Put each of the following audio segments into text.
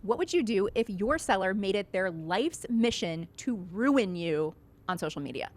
What would you do if your seller made it their life's mission to ruin you on social media?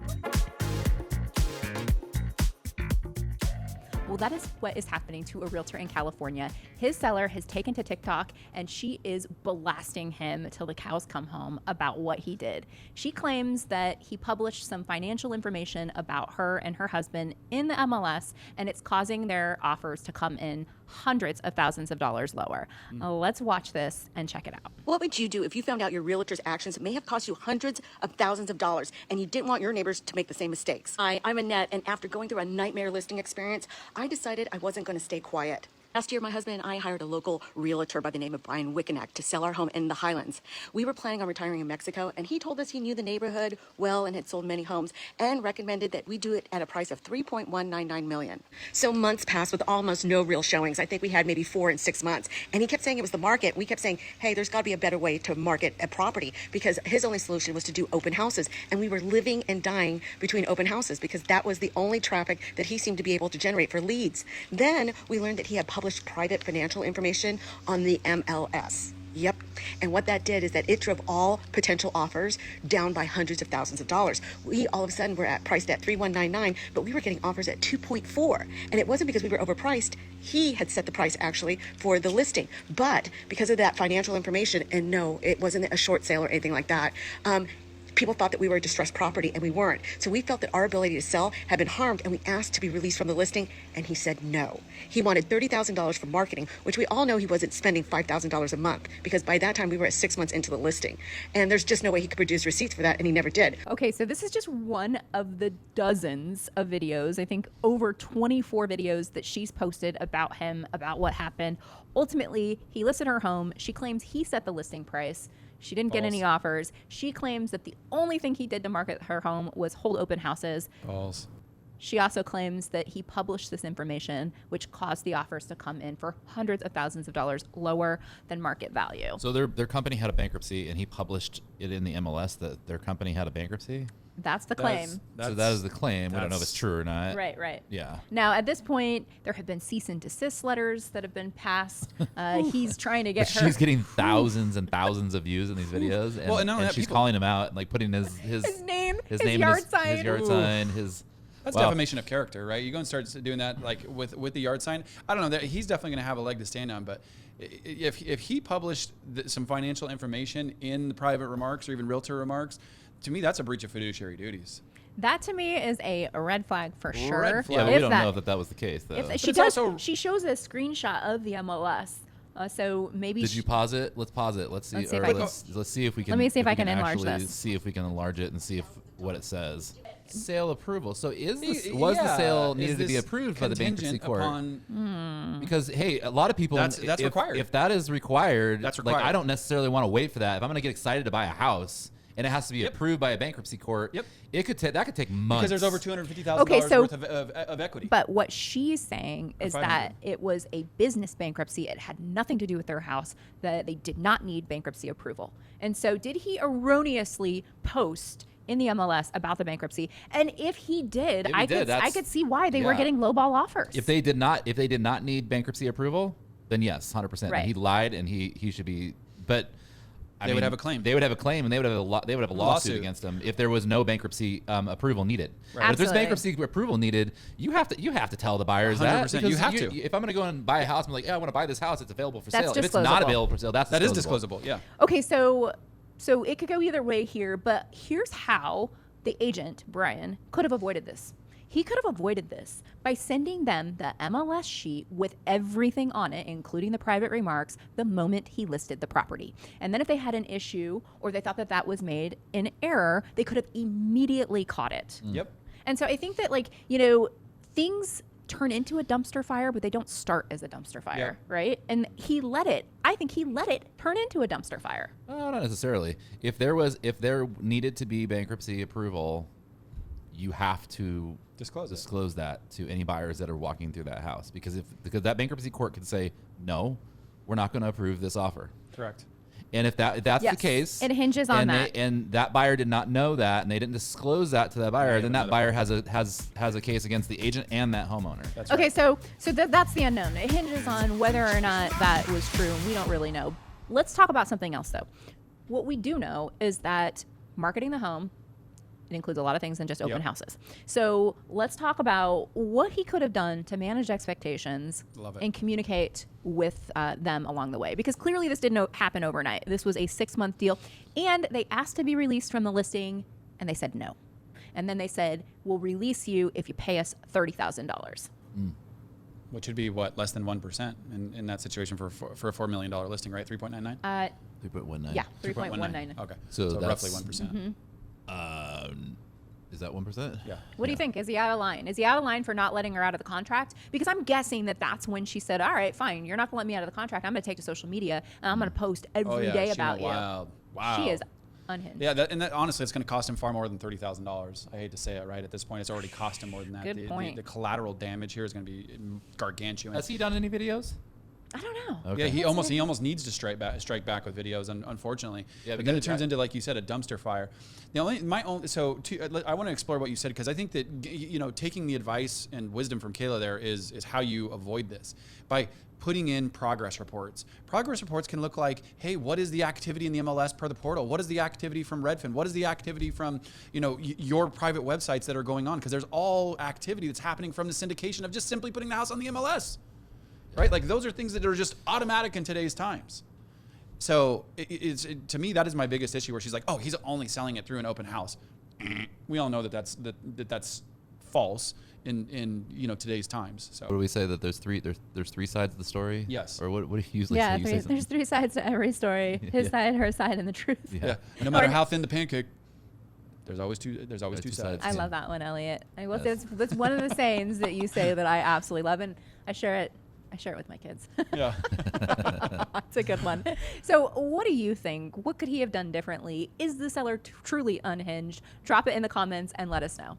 Well, that is what is happening to a realtor in California. His seller has taken to TikTok and she is blasting him till the cows come home about what he did. She claims that he published some financial information about her and her husband in the MLS, and it's causing their offers to come in hundreds of thousands of dollars lower. Let's watch this and check it out. What would you do if you found out your realtor's actions may have cost you hundreds of thousands of dollars and you didn't want your neighbors to make the same mistakes? I'm Annette, and after going through a nightmare listing experience, I decided I wasn't going to stay quiet. Last year, my husband and I hired a local realtor by the name of Brian Wickenack to sell our home in the Highlands. We were planning on retiring in Mexico, and he told us he knew the neighborhood well and had sold many homes and recommended that we do it at a price of $3.199 million. So months passed with almost no real showings. I think we had maybe 4 in 6 months. And he kept saying it was the market. We kept saying, hey, there's got to be a better way to market a property, because his only solution was to do open houses. And we were living and dying between open houses because that was the only traffic that he seemed to be able to generate for leads. Then we learned that he had published private financial information on the MLS. Yep. And what that did is that it drove all potential offers down by hundreds of thousands of dollars. We all of a sudden were priced at $3,199, but we were getting offers at $2.4. And it wasn't because we were overpriced. He had set the price actually for the listing. But because of that financial information, and no, it wasn't a short sale or anything like that, people thought that we were a distressed property, and we weren't. So we felt that our ability to sell had been harmed, and we asked to be released from the listing, and he said no. He wanted $30,000 for marketing, which we all know he wasn't spending $5,000 a month, because by that time we were at 6 months into the listing. And there's just no way he could produce receipts for that, and he never did. Okay, so this is just one of the dozens of videos, I think over 24 videos that she's posted about him, about what happened. Ultimately, he listed her home. She claims he set the listing price. She didn't get any offers. She claims that the only thing he did to market her home was hold open houses. False. She also claims that he published this information, which caused the offers to come in for hundreds of thousands of dollars lower than market value. So their company had a bankruptcy, and he published it in the MLS that their company had a bankruptcy? That's the claim. So that is the claim. We don't know if it's true or not. Right. Yeah. Now, at this point, there have been cease and desist letters that have been passed. He's trying to get her. She's getting thousands and thousands of views in these videos, and she's calling him out and like putting his name, his yard sign. his yard sign, his. That's defamation of character, right? You go and start doing that, like with the yard sign. I don't know. He's definitely going to have a leg to stand on. But if he published some financial information in the private remarks or even realtor remarks, to me, that's a breach of fiduciary duties. That to me is a red flag for sure. Red flag. Yeah, but we don't know if that was the case, though. She shows a screenshot of the MLS. So maybe. Did you pause it? Let's pause it. Let's see. Let's see if we can. Let me see if I can enlarge this. See if we can enlarge it and see what it says. Sale approval. So the sale needed to be approved by the bankruptcy court? Because hey, a lot of people. That's required. If that is required, that's required. Like I don't necessarily want to wait for that. If I'm going to get excited to buy a house, and it has to be approved by a bankruptcy court. Yep. That could take months. Because there's over $250,000 worth of equity. But what she's saying is that it was a business bankruptcy. It had nothing to do with their house. That they did not need bankruptcy approval. And so, did he erroneously post in the MLS about the bankruptcy? And if he did, I could see why they were getting lowball offers. If they did not need bankruptcy approval, then yes, 100%. Right. He lied, and he should be. But they would have a claim. They would have a claim, and they would have a lawsuit against them if there was no bankruptcy approval needed. Right. But if there's bankruptcy approval needed, you have to tell the buyers 100%, that. you have to. If I'm going to go and buy a house, I'm like, yeah, I want to buy this house. It's available for That's sale. If it's not available for sale, that is disclosable. Yeah. Okay, so it could go either way here, but here's how the agent, Brian, could have avoided this. He could have avoided this by sending them the MLS sheet with everything on it, including the private remarks, the moment he listed the property. And then if they had an issue or they thought that was made in error, they could have immediately caught it. Yep. And so I think that, things turn into a dumpster fire, but they don't start as a dumpster fire, right? And I think he let it turn into a dumpster fire. Not necessarily. If there needed to be bankruptcy approval, you have to disclose that to any buyers that are walking through that house, because that bankruptcy court could say, no, we're not going to approve this offer. Correct. And if that's the case, it hinges on that. And that buyer did not know that, and they didn't disclose that to that buyer, then that buyer has a case against the agent and that homeowner. That's okay, right. so that's the unknown. It hinges on whether or not that was true, and we don't really know let's talk about something else, though. What we do know is that marketing the home, it includes a lot of things than just open houses. So let's talk about what he could have done to manage expectations and communicate with them along the way. Because clearly this didn't happen overnight. This was a 6-month deal. And they asked to be released from the listing, and they said no. And then they said, we'll release you if you pay us $30,000. Which would be what, less than 1% in that situation for a $4 million listing, right? 3.99? 3.19. Yeah, 3.19. Okay. So roughly 1%. Is that 1%? Yeah. What do you think? Is he out of line? Is he out of line for not letting her out of the contract? Because I'm guessing that that's when she said, all right, fine, you're not going to let me out of the contract. I'm going to take to social media, and I'm going to post every day about you. Wow. She is unhinged. Yeah, that honestly, it's going to cost him far more than $30,000. I hate to say it, right? At this point, it's already cost him more than that. Good point. The collateral damage here is going to be gargantuan. Has he done any videos? I don't know. Okay. Yeah, he almost needs to strike back with videos, unfortunately. Yeah, but then it turns into, like you said, a dumpster fire. I want to explore what you said, because I think that taking the advice and wisdom from Kayla there is how you avoid this by putting in progress reports. Progress reports can look like, hey, what is the activity in the MLS per the portal? What is the activity from Redfin? What is the activity from your private websites that are going on? Because there's all activity that's happening from the syndication of just simply putting the house on the MLS. Right? Like, those are things that are just automatic in today's times. So to me, that is my biggest issue, where she's like, oh, he's only selling it through an open house. We all know that's false in today's times. So What do we say, that there's three sides of the story? Yes. Or what do you usually say? You say there's 3 sides to every story. His side, her side, and the truth. Yeah. And no matter how thin the pancake, there's always two sides. I love that one, Elliot. That's one of the sayings that you say that I absolutely love, and I share it with my kids. Yeah. It's a good one. So what do you think? What could he have done differently? Is the seller truly unhinged? Drop it in the comments and let us know.